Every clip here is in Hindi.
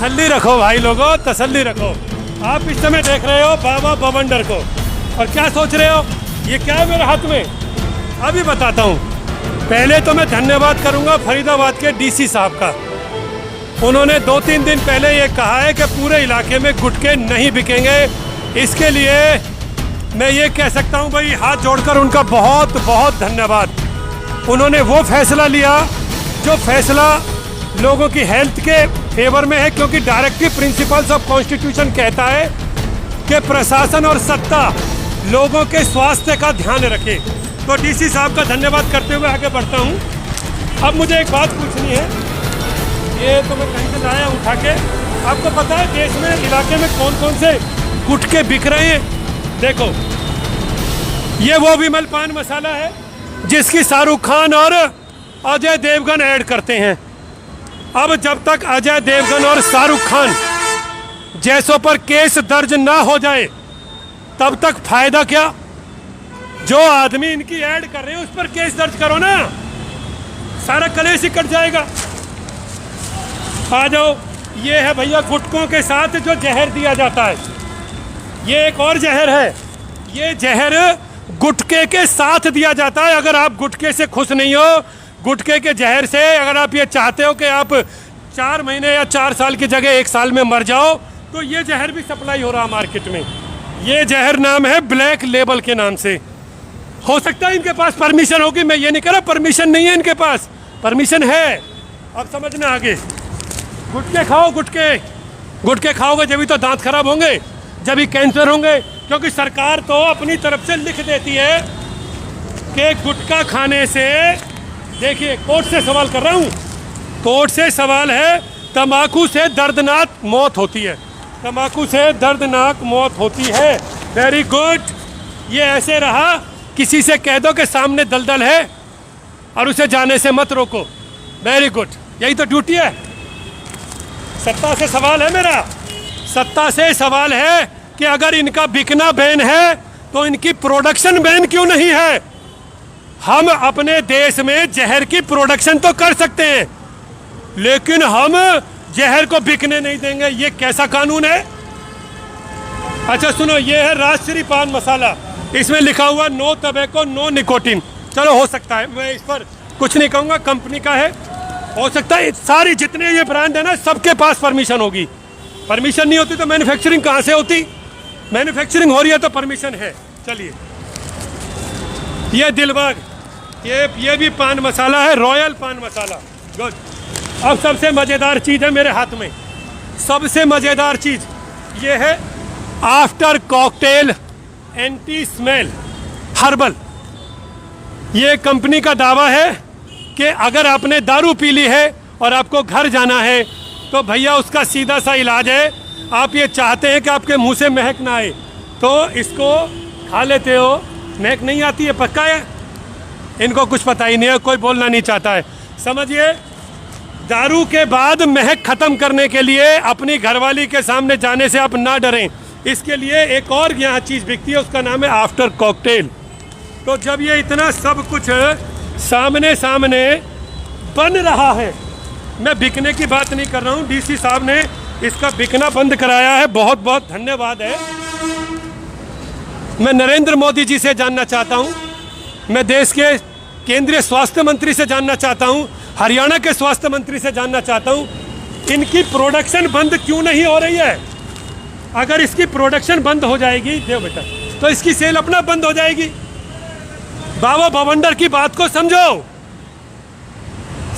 तसल्ली रखो भाई लोगों, तसल्ली रखो। आप इस समय देख रहे हो बाबा बवंडर को और क्या सोच रहे हो ये क्या है मेरे हाथ में, अभी बताता हूँ। पहले तो मैं धन्यवाद करूँगा फरीदाबाद के डीसी साहब का। उन्होंने 2-3 दिन पहले ये कहा है कि पूरे इलाके में गुटखे नहीं बिकेंगे। इसके लिए मैं ये कह सकता हूँ भाई, हाथ जोड़कर उनका बहुत बहुत धन्यवाद। उन्होंने वो फैसला लिया जो फैसला लोगों की हेल्थ के फेवर में है, क्योंकि डायरेक्टिव प्रिंसिपल्स ऑफ कॉन्स्टिट्यूशन कहता है कि प्रशासन और सत्ता लोगों के स्वास्थ्य का ध्यान रखे। तो डीसी साहब का धन्यवाद करते हुए आगे बढ़ता हूँ। अब मुझे एक बात पूछनी है, ये तो मैं कहीं से लाया उठा के। आपको पता है देश में इलाके में कौन कौन से गुटखे बिक रहे हैं? देखो, ये वो विमल पान मसाला है जिसकी शाहरुख खान और अजय देवगन ऐड करते हैं। अब जब तक अजय देवगन और शाहरुख खान जैसों पर केस दर्ज ना हो जाए तब तक फायदा क्या? जो आदमी इनकी ऐड कर रहे हैं उस पर केस दर्ज करो ना, सारा कलेश ही कट जाएगा। आ जाओ, ये है भैया गुटखों के साथ जो जहर दिया जाता है। ये एक और जहर है, ये जहर गुटखे के साथ दिया जाता है। अगर आप गुटखे से खुश नहीं हो, गुटखे के जहर से अगर आप ये चाहते हो कि आप 4 महीने या 4 साल की जगह 1 साल में मर जाओ, तो ये जहर भी सप्लाई हो रहा मार्केट में। ये जहर नाम है ब्लैक लेबल के नाम से। हो सकता है इनके पास परमिशन होगी, मैं ये नहीं कह रहा परमिशन नहीं है इनके पास, परमिशन है। अब समझना आगे। गुटखे खाओ, गुटखे खाओगे जब ही तो दांत खराब होंगे, जब ही कैंसर होंगे, क्योंकि सरकार तो अपनी तरफ से लिख देती है कि गुटखा खाने से, देखिए कोर्ट से सवाल कर रहा हूँ, कोर्ट से सवाल है, तंबाकू से दर्दनाक मौत होती है, तंबाकू से दर्दनाक मौत होती है। Very good. ये ऐसे रहा, किसी से कह दो कि सामने दलदल है और उसे जाने से मत रोको। वेरी गुड, यही तो ड्यूटी है। सत्ता से सवाल है मेरा, सत्ता से सवाल है कि अगर इनका बिकना बैन है तो इनकी प्रोडक्शन बैन क्यों नहीं है? हम अपने देश में जहर की प्रोडक्शन तो कर सकते हैं, लेकिन हम जहर को बिकने नहीं देंगे। ये कैसा कानून है? अच्छा सुनो, ये है राजश्री पान मसाला, इसमें लिखा हुआ नो टबैको नो निकोटिन। चलो हो सकता है, मैं इस पर कुछ नहीं कहूँगा, कंपनी का है, हो सकता है सारी जितने ये ब्रांड है ना सबके पास परमिशन होगी। परमिशन नहीं होती तो मैन्युफैक्चरिंग कहाँ से होती? मैन्युफैक्चरिंग हो रही है तो परमिशन है। चलिए, ये दिलबाग, ये भी पान मसाला है, रॉयल पान मसाला। गुड। अब सबसे मज़ेदार चीज़ है मेरे हाथ में, सबसे मज़ेदार चीज़ ये है after cocktail anti smell herbal. ये कंपनी का दावा है कि अगर आपने दारू पी ली है और आपको घर जाना है तो भैया उसका सीधा सा इलाज है, आप ये चाहते हैं कि आपके मुंह से महक ना आए तो इसको खा लेते हो, महक नहीं आती है, पक्का है। इनको कुछ पता ही नहीं है, कोई बोलना नहीं चाहता है। समझिए, दारू के बाद महक ख़त्म करने के लिए अपनी घरवाली के सामने जाने से आप ना डरें। इसके लिए एक और यहाँ चीज़ बिकती है, उसका नाम है आफ्टर कॉकटेल। तो जब ये इतना सब कुछ सामने सामने बन रहा है, मैं बिकने की बात नहीं कर रहा हूँ, डीसी साहब ने इसका बिकना बंद कराया है, बहुत बहुत धन्यवाद है। मैं नरेंद्र मोदी जी से जानना चाहता हूँ, मैं देश के केंद्रीय स्वास्थ्य मंत्री से जानना चाहता हूँ, हरियाणा के स्वास्थ्य मंत्री से जानना चाहता हूँ, इनकी प्रोडक्शन बंद क्यों नहीं हो रही है? अगर इसकी प्रोडक्शन बंद हो जाएगी, देव बेटा, तो इसकी सेल अपना बंद हो जाएगी। बाबा बवंडर की बात को समझो,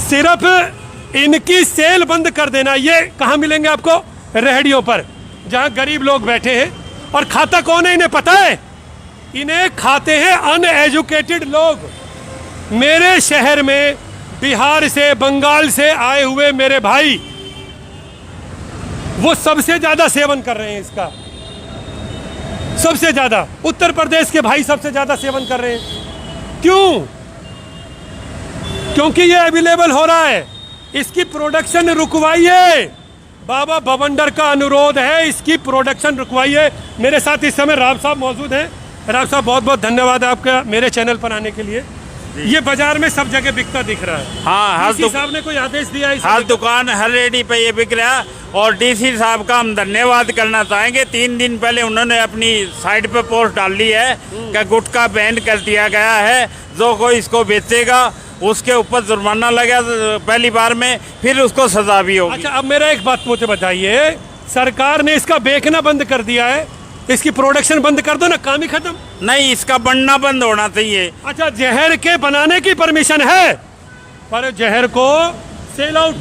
सिर्फ इनकी सेल बंद कर देना। ये कहाँ मिलेंगे आपको? रेहड़ियों पर, जहाँ गरीब लोग बैठे हैं। और खाता कौन है इन्हें पता है? इन्हें खाते हैं अनएजुकेटेड लोग। मेरे शहर में बिहार से, बंगाल से आए हुए मेरे भाई, वो सबसे ज्यादा सेवन कर रहे हैं इसका, सबसे ज्यादा। उत्तर प्रदेश के भाई सबसे ज्यादा सेवन कर रहे हैं। क्यों? क्योंकि ये अवेलेबल हो रहा है। इसकी प्रोडक्शन रुकवाइए, बाबा बवंडर का अनुरोध है, इसकी प्रोडक्शन रुकवाइए। मेरे साथ इस समय राव साहब मौजूद हैं। राव साहब, बहुत बहुत धन्यवाद आपका मेरे चैनल पर आने के लिए। ये बाजार में सब जगह बिकता दिख रहा है। हाँ, डीसी साहब ने कोई आदेश दिया है? हर दुकान हर रेडी पे ये बिक रहा है। और डीसी साहब का हम धन्यवाद करना चाहेंगे। 3 दिन पहले उन्होंने अपनी साइट पे पोस्ट डाल दी है कि गुटखा बैन कर दिया गया है, जो कोई इसको बेचेगा उसके ऊपर जुर्माना लगेगा पहली बार में, फिर उसको सजा भी होगी। अच्छा, अब मेरा एक बात मुझे बताइए, सरकार ने इसका बेचना बंद कर दिया है, इसकी प्रोडक्शन बंद कर दो ना, काम ही खत्म। नहीं, इसका बनना बंद होना चाहिए। अच्छा, जहर के बनाने की परमिशन है पर जहर को सेल आउट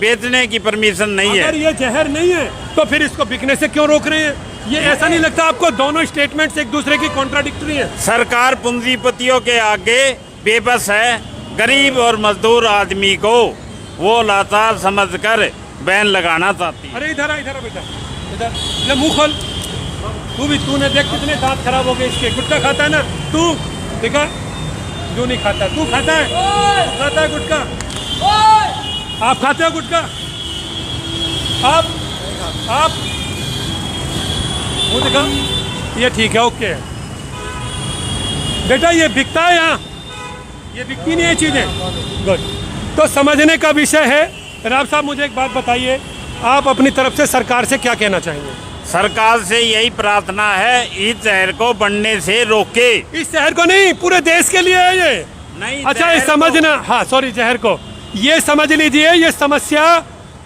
बेचने की परमिशन नहीं है। अगर ये जहर नहीं है तो फिर इसको बिकने से क्यों रोक रहे हैं? ये ऐसा नहीं लगता आपको दोनों स्टेटमेंट्स एक दूसरे की कॉन्ट्राडिक्टरी है? सरकार पूंजीपतियों के आगे बेबस है। गरीब और मजदूर आदमी को वो लाचार समझकर बैन लगाना चाहती है। अरे इधर आ बेटा, इधर ले, मुंह खोल। तूने देख कितने दांत खराब हो गए इसके। गुटखा खाता है ना तू? देखा, जो नहीं खाता। तू खाता है? तू खाता है गुटखा? आप खाते हो गुटखा? आप वो देखा, ये ठीक है, ओके बेटा। ये बिकता है यहाँ? ये बिकती नहीं है चीजें। गुड। तो समझने का विषय है। राव साहब, मुझे एक बात बताइए, आप अपनी तरफ से सरकार से क्या कहना चाहेंगे? सरकार से यही प्रार्थना है, इस शहर को बनने से रोके। इस शहर को नहीं, पूरे देश के लिए है ये। नहीं, अच्छा, ये समझना, हाँ सॉरी, जहर को ये समझ लीजिए, ये समस्या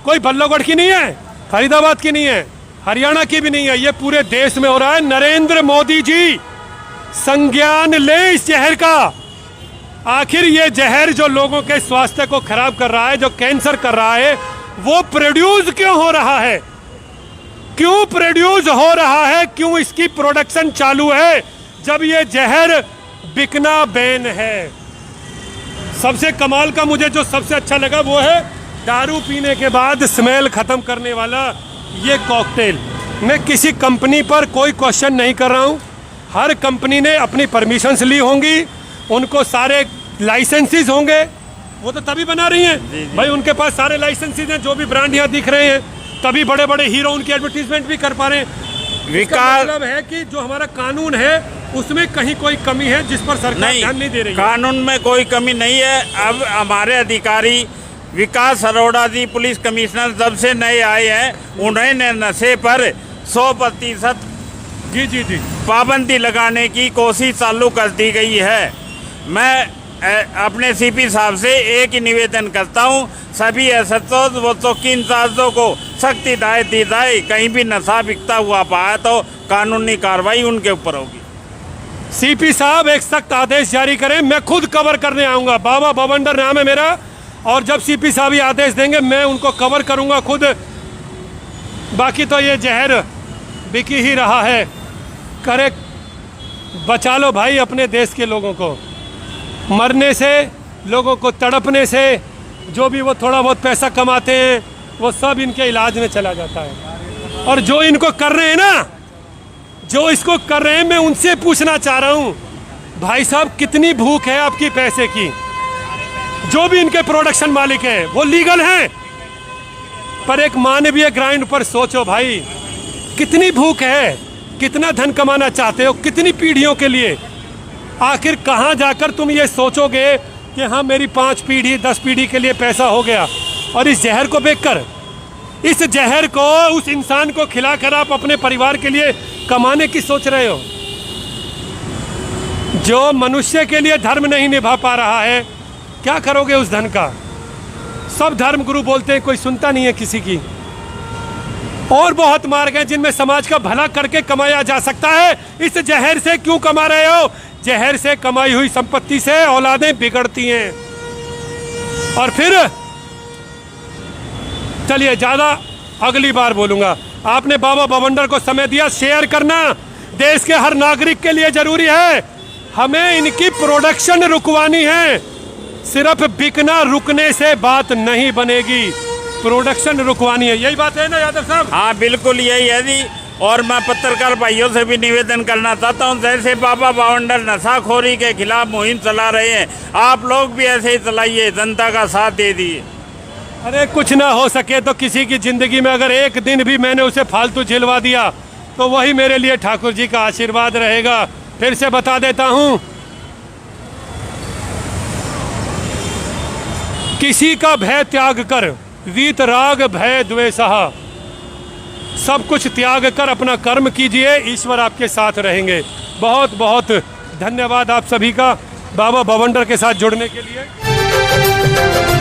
कोई बल्लभगढ़ की नहीं है, फरीदाबाद की नहीं है, हरियाणा की भी नहीं है, ये पूरे देश में हो रहा है। नरेंद्र मोदी जी संज्ञान ले इस जहर का। आखिर ये जहर जो लोगों के स्वास्थ्य को खराब कर रहा है, जो कैंसर कर रहा है, वो प्रोड्यूस क्यों हो रहा है? क्यों प्रोड्यूस हो रहा है? क्यों इसकी प्रोडक्शन चालू है जब ये जहर बिकना बैन है? सबसे कमाल का मुझे जो सबसे अच्छा लगा वो है दारू पीने के बाद स्मेल खत्म करने वाला ये कॉकटेल। मैं किसी कंपनी पर कोई क्वेश्चन नहीं कर रहा हूँ। हर कंपनी ने अपनी परमिशंस ली होंगी, उनको सारे लाइसेंसेस होंगे, वो तो तभी बना रही हैं भाई, उनके पास सारे लाइसेंसेस हैं। जो भी ब्रांड यहाँ दिख रहे हैं, तभी बड़े बड़े हीरो उनकी एडवर्टीजमेंट भी कर पा रहे हैं। विकास मतलब है कि जो हमारा कानून है उसमें कहीं कोई कमी है जिस पर सरकार ध्यान नहीं दे रही है। कानून में कोई कमी नहीं है। अब हमारे अधिकारी विकास अरोड़ा जी, पुलिस कमिश्नर, जब से नए आए हैं, उन्होंने नशे पर 100% जी पाबंदी लगाने की कोशिश चालू कर दी गई है। मैं अपने सीपी साहब से एक ही निवेदन करता हूं, सभी एसएचओ व चौकी इंचार्जों को सख्त हिदायत दी जाए, कहीं भी नशा बिकता हुआ पाया तो कानूनी कार्रवाई उनके ऊपर होगी। सीपी साहब एक सख्त आदेश जारी करें, मैं खुद कवर करने आऊँगा। बाबा बवंडर नाम है मेरा, और जब सीपी साहब ये आदेश देंगे मैं उनको कवर करूँगा खुद। बाकी तो ये जहर बिक ही रहा है। करे, बचा लो भाई अपने देश के लोगों को मरने से, लोगों को तड़पने से। जो भी वो थोड़ा बहुत पैसा कमाते हैं वो सब इनके इलाज में चला जाता है। और जो इनको कर रहे हैं ना, जो इसको कर रहे हैं, मैं उनसे पूछना चाह रहा हूँ, भाई साहब कितनी भूख है आपकी पैसे की? जो भी इनके प्रोडक्शन मालिक हैं वो लीगल हैं, पर एक मानवीय ग्राउंड पर सोचो भाई, कितनी भूख है, कितना धन कमाना चाहते हो, कितनी पीढ़ियों के लिए? आखिर कहाँ जाकर तुम ये सोचोगे कि हाँ मेरी 5 पीढ़ी 10 पीढ़ी के लिए पैसा हो गया? और इस जहर को बेचकर, इस जहर को उस इंसान को खिलाकर आप अपने परिवार के लिए कमाने की सोच रहे हो। जो मनुष्य के लिए धर्म नहीं निभा पा रहा है, क्या करोगे उस धन का? सब धर्म गुरु बोलते हैं, कोई सुनता नहीं है किसी की। और बहुत मार्ग हैं जिनमें समाज का भला करके कमाया जा सकता है। इस जहर से क्यों कमा रहे हो? जहर से कमाई हुई संपत्ति से औलादें बिगड़ती हैं। और फिर चलिए, ज्यादा अगली बार बोलूंगा। आपने बाबा बवंडर को समय दिया, शेयर करना देश के हर नागरिक के लिए जरूरी है। हमें इनकी प्रोडक्शन रुकवानी है। सिर्फ बिकना रुकने से बात नहीं बनेगी, प्रोडक्शन रुकवानी है। यही बात है ना यादव साहब? हाँ बिल्कुल यही है जी। और मैं पत्रकार भाइयों से भी निवेदन करना चाहता हूँ, जैसे बाबा बवंडर नशाखोरी के खिलाफ मुहिम चला रहे हैं, आप लोग भी ऐसे ही चलाइए, जनता का साथ दे दिए। अरे कुछ ना हो सके तो किसी की जिंदगी में अगर एक दिन भी मैंने उसे फालतू झिलवा दिया तो वही मेरे लिए ठाकुर जी का आशीर्वाद रहेगा। फिर से बता देता हूँ, किसी का भय त्याग कर, वीतराग भय द्वेषः, सब कुछ त्याग कर अपना कर्म कीजिए, ईश्वर आपके साथ रहेंगे। बहुत बहुत धन्यवाद आप सभी का बाबा बवंडर के साथ जुड़ने के लिए।